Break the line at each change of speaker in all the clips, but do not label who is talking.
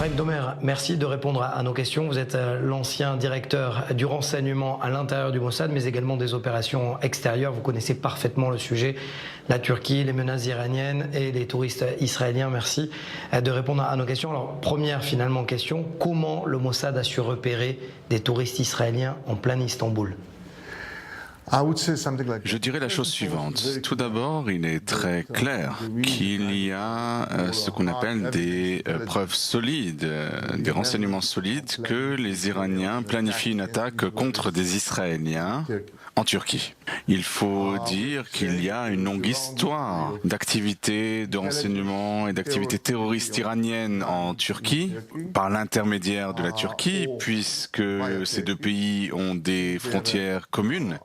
Chaim Domer, merci de répondre à nos questions. Vous êtes l'ancien directeur du renseignement à l'intérieur du Mossad, mais également des opérations extérieures. Vous connaissez parfaitement le sujet, la Turquie, les menaces iraniennes et les touristes israéliens. Merci de répondre à nos questions. Alors, première finalement question, comment le Mossad a su repérer des touristes israéliens en plein Istanbul ?
Je dirais la chose suivante. Tout d'abord, il est très clair qu'il y a ce qu'on appelle des preuves solides, des renseignements solides que les Iraniens planifient une attaque contre des Israéliens en Turquie. Il faut dire qu'il y a une longue histoire d'activités de renseignement et d'activités terroristes iraniennes en Turquie, par l'intermédiaire de la Turquie, puisque ces deux pays ont des frontières communes.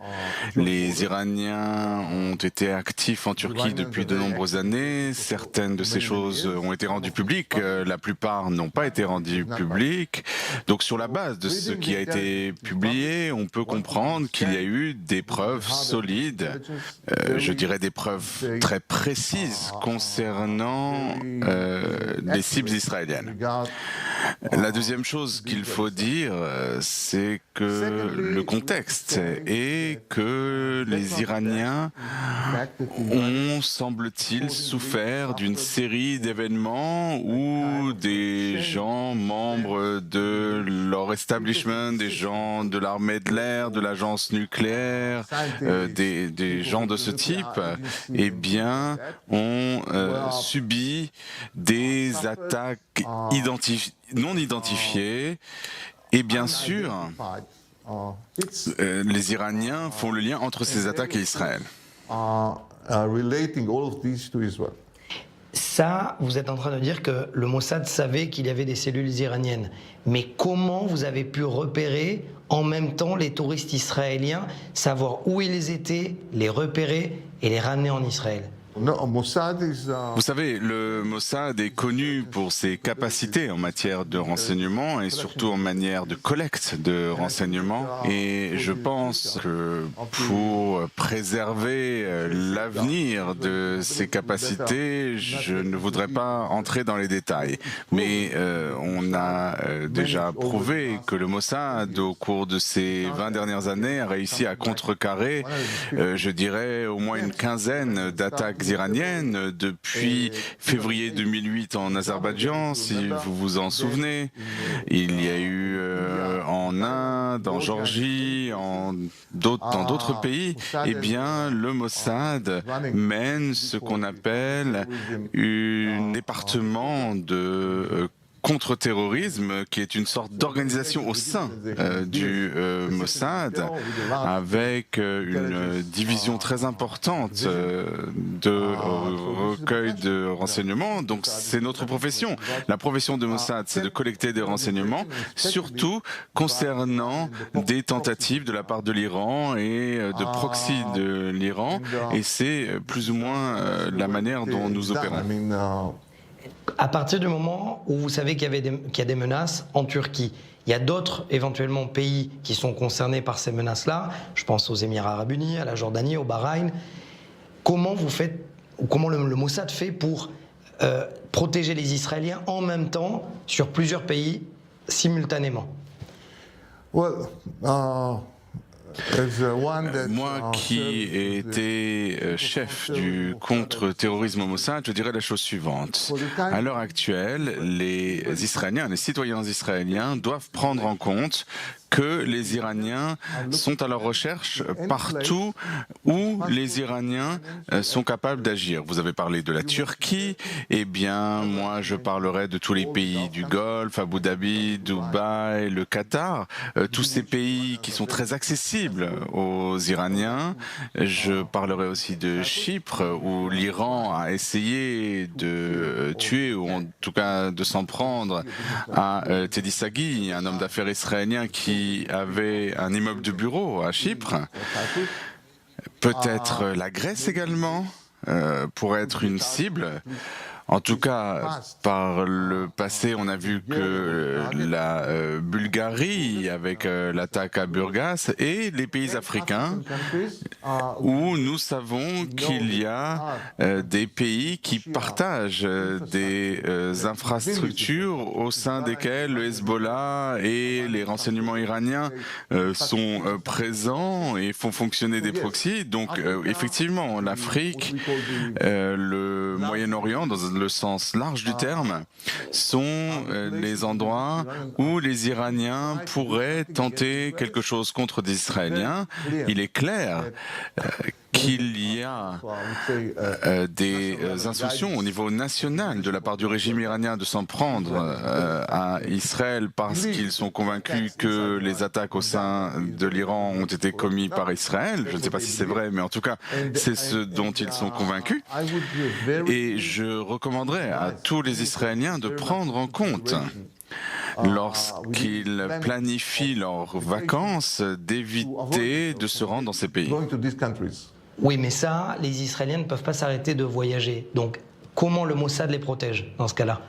Les Iraniens ont été actifs en Turquie depuis de nombreuses années. Certaines de ces choses ont été rendues publiques, la plupart n'ont pas été rendues publiques. Donc sur la base de ce qui a été publié, on peut comprendre qu'il y a eu des preuves solides, je dirais des preuves très précises concernant les cibles israéliennes. La deuxième chose qu'il faut dire, c'est que le contexte est que les Iraniens ont, semble-t-il, souffert d'une série d'événements où des gens membres de leur establishment, des gens de l'armée de l'air, de l'agence nucléaire, des gens de ce type, eh bien, ont subi des attaques non identifiées. Et bien sûr, les Iraniens font le lien entre ces attaques et Israël.
Ça, vous êtes en train de dire que le Mossad savait qu'il y avait des cellules iraniennes. Mais comment vous avez pu repérer en même temps les touristes israéliens, savoir où ils étaient, les repérer et les ramener en Israël ?
Vous savez, le Mossad est connu pour ses capacités en matière de renseignement et surtout en matière de collecte de renseignements. Et je pense que pour préserver l'avenir de ces capacités, je ne voudrais pas entrer dans les détails. Mais on a déjà prouvé que le Mossad, au cours de ces 20 dernières années, a réussi à contrecarrer, je dirais, au moins une quinzaine d'attaques iraniennes depuis février 2008 en Azerbaïdjan, si vous vous en souvenez. Il y a eu en Inde, en Géorgie, dans d'autres pays. Eh bien, le Mossad mène ce qu'on appelle un département de contre-terrorisme, qui est une sorte d'organisation au sein du Mossad, avec une division très importante de recueil de renseignements. Donc c'est notre profession. La profession de Mossad, c'est de collecter des renseignements, surtout concernant des tentatives de la part de l'Iran et de proxy de l'Iran. Et c'est plus ou moins la manière dont nous opérons.
À partir du moment où vous savez qu'il y a des menaces en Turquie, il y a d'autres éventuellement pays qui sont concernés par ces menaces-là. Je pense aux Émirats Arabes Unis, à la Jordanie, au Bahreïn. Comment vous faites, ou comment le Mossad fait pour protéger les Israéliens en même temps sur plusieurs pays simultanément ?
Moi qui ai été chef du contre-terrorisme au Mossad, je dirais la chose suivante. À l'heure actuelle, les Israéliens, les citoyens israéliens doivent prendre en compte que les Iraniens sont à leur recherche partout où les Iraniens sont capables d'agir. Vous avez parlé de la Turquie, eh bien moi je parlerai de tous les pays du Golfe, Abu Dhabi, Dubaï, le Qatar, tous ces pays qui sont très accessibles aux Iraniens. Je parlerai aussi de Chypre, où l'Iran a essayé de tuer, ou en tout cas de s'en prendre à Teddy Saghi, un homme d'affaires israélien qui avait un immeuble de bureau à Chypre. Peut-être la Grèce également pourrait être une cible. En tout cas, par le passé, on a vu que la Bulgarie, avec l'attaque à Burgas, et les pays africains, où nous savons qu'il y a des pays qui partagent des infrastructures au sein desquelles le Hezbollah et les renseignements iraniens sont présents et font fonctionner des proxys. Donc, effectivement, l'Afrique, le Moyen-Orient, dans le sens large du terme, sont les endroits où les Iraniens pourraient tenter quelque chose contre des Israéliens. Il est clair qu'il y a des instructions au niveau national de la part du régime iranien de s'en prendre à Israël parce qu'ils sont convaincus que les attaques au sein de l'Iran ont été commises par Israël. Je ne sais pas si c'est vrai, mais en tout cas, c'est ce dont ils sont convaincus. Et je recommanderais à tous les Israéliens de prendre en compte lorsqu'ils planifient leurs vacances, d'éviter de se rendre dans ces pays.
Oui, mais ça, les Israéliens ne peuvent pas s'arrêter de voyager. Donc, comment le Mossad les protège dans ce cas-là ?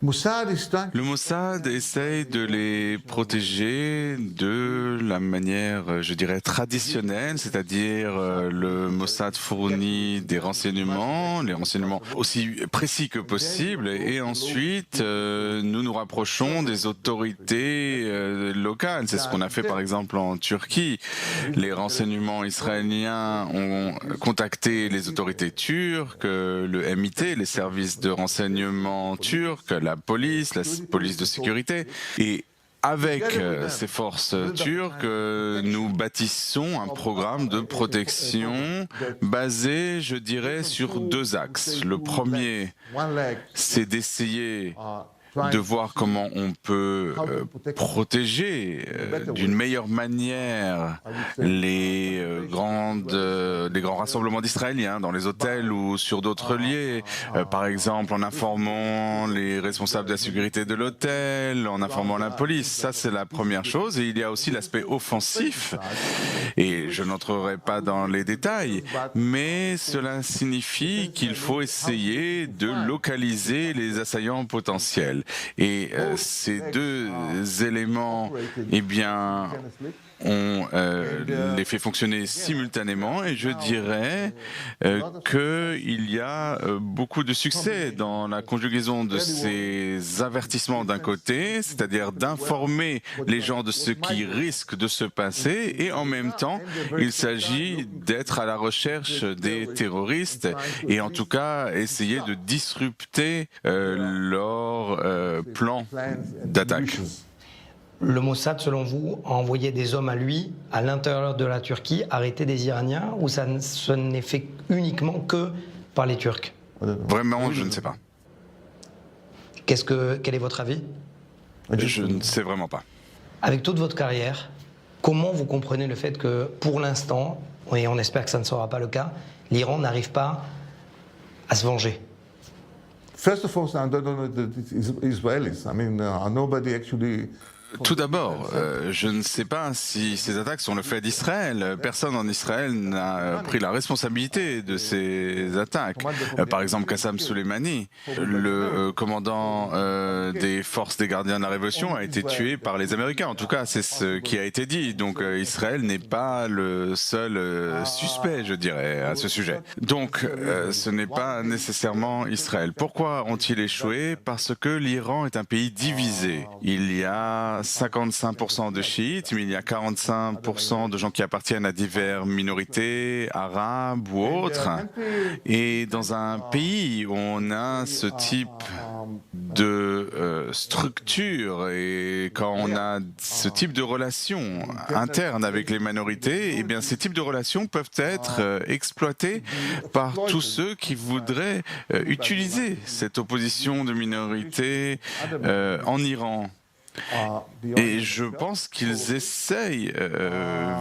Le Mossad essaye de les protéger de la manière, je dirais, traditionnelle, c'est-à-dire le Mossad fournit des renseignements, les renseignements aussi précis que possible, et ensuite nous nous rapprochons des autorités locales. C'est ce qu'on a fait par exemple en Turquie. Les renseignements israéliens ont contacté les autorités turques, le MIT, les services de renseignement turcs, la police de sécurité. Et avec ces forces turques, nous bâtissons un programme de protection basé, je dirais, sur deux axes. Le premier, c'est d'essayer de voir comment on peut protéger d'une meilleure manière les grands rassemblements d'Israéliens dans les hôtels ou sur d'autres lieux, par exemple en informant les responsables de la sécurité de l'hôtel, en informant la police. Ça, c'est la première chose. Et il y a aussi l'aspect offensif, et je n'entrerai pas dans les détails, mais cela signifie qu'il faut essayer de localiser les assaillants potentiels. Et ces deux éléments, eh bien, on les fait fonctionner simultanément, et je dirais qu'il y a beaucoup de succès dans la conjugaison de ces avertissements d'un côté, c'est-à-dire d'informer les gens de ce qui risque de se passer, et en même temps, il s'agit d'être à la recherche des terroristes et en tout cas essayer de disrupter leur plan d'attaque.
Le Mossad, selon vous, a envoyé des hommes à lui, à l'intérieur de la Turquie, arrêter des Iraniens, ou ce n'est fait uniquement que par les Turcs ?
Vraiment, je ne sais pas.
Quel est votre avis ?
Je ne sais vraiment pas.
Avec toute votre carrière, comment vous comprenez le fait que, pour l'instant, et on espère que ça ne sera pas le cas, l'Iran n'arrive pas à se venger ?
First of all, I don't know the Israelis. I mean, nobody actually.
Tout d'abord, je ne sais pas si ces attaques sont le fait d'Israël. Personne en Israël n'a pris la responsabilité de ces attaques. Par exemple, Qassam Soleimani, le commandant des forces des gardiens de la Révolution, a été tué par les Américains. En tout cas, c'est ce qui a été dit. Donc Israël n'est pas le seul suspect, je dirais, à ce sujet. Donc ce n'est pas nécessairement Israël. Pourquoi ont-ils échoué ? Parce que l'Iran est un pays divisé. Il y a 55% de chiites, mais il y a 45% de gens qui appartiennent à diverses minorités, arabes ou autres. Et dans un pays où on a ce type de structure et quand on a ce type de relations internes avec les minorités, eh bien ces types de relations peuvent être exploités par tous ceux qui voudraient utiliser cette opposition de minorités en Iran. Et je pense qu'ils essayent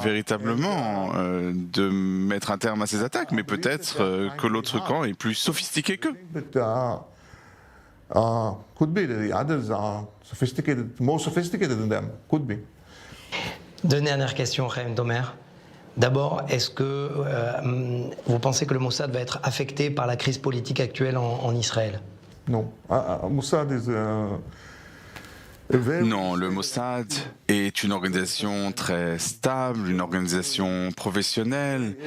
véritablement de mettre un terme à ces attaques, mais peut-être que l'autre camp est plus sophistiqué qu'eux.
Could be the others are sophisticated, more sophisticated than them. Could be.
Deux dernières questions, Chaim Domer. D'abord, est-ce que vous pensez que le Mossad va être affecté par la crise politique actuelle en Israël ?
No. Mossad is a very...
Non, le Mossad est une organisation très stable, une organisation professionnelle.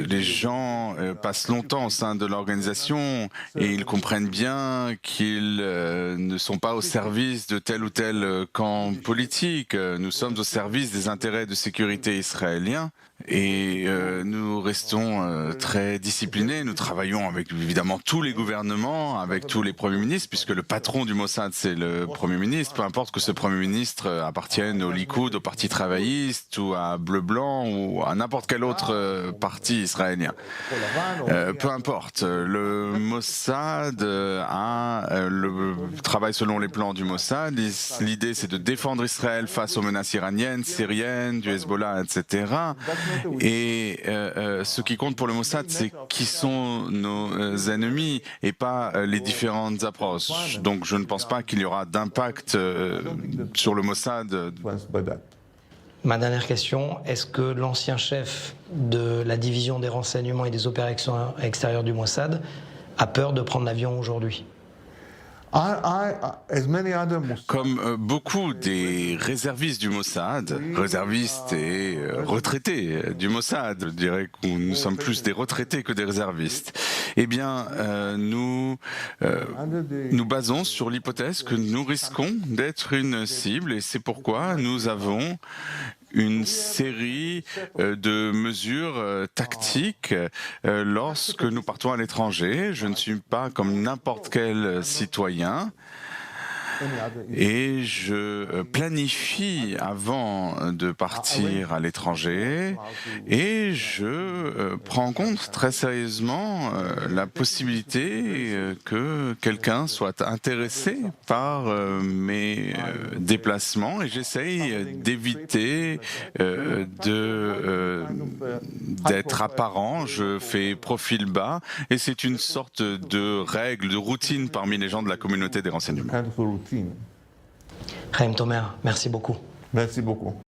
Les gens passent longtemps au sein de l'organisation et ils comprennent bien qu'ils ne sont pas au service de tel ou tel camp politique. Nous sommes au service des intérêts de sécurité israéliens. Et nous restons très disciplinés. Nous travaillons avec évidemment tous les gouvernements, avec tous les premiers ministres, puisque le patron du Mossad c'est le premier ministre. Peu importe que ce premier ministre appartienne au Likoud, au Parti travailliste, ou à Bleu-Blanc, ou à n'importe quel autre parti israélien. Peu importe. Le Mossad travaille selon les plans du Mossad. L'idée c'est de défendre Israël face aux menaces iraniennes, syriennes, du Hezbollah, etc. Et ce qui compte pour le Mossad, c'est qui sont nos ennemis et pas les différentes approches. Donc je ne pense pas qu'il y aura d'impact sur le Mossad.
Ma dernière question, est-ce que l'ancien chef de la division des renseignements et des opérations extérieures du Mossad a peur de prendre l'avion aujourd'hui ?
Comme beaucoup des réservistes du Mossad, réservistes et retraités du Mossad, je dirais que nous sommes plus des retraités que des réservistes, eh bien, nous basons sur l'hypothèse que nous risquons d'être une cible et c'est pourquoi nous avons une série de mesures tactiques lorsque nous partons à l'étranger. Je ne suis pas comme n'importe quel citoyen. Et je planifie avant de partir à l'étranger et je prends en compte très sérieusement la possibilité que quelqu'un soit intéressé par mes déplacements et j'essaye d'éviter d'être apparent. Je fais profil bas et c'est une sorte de règle, de routine parmi les gens de la communauté des renseignements.
Chaim Tomer, merci beaucoup.
Merci beaucoup.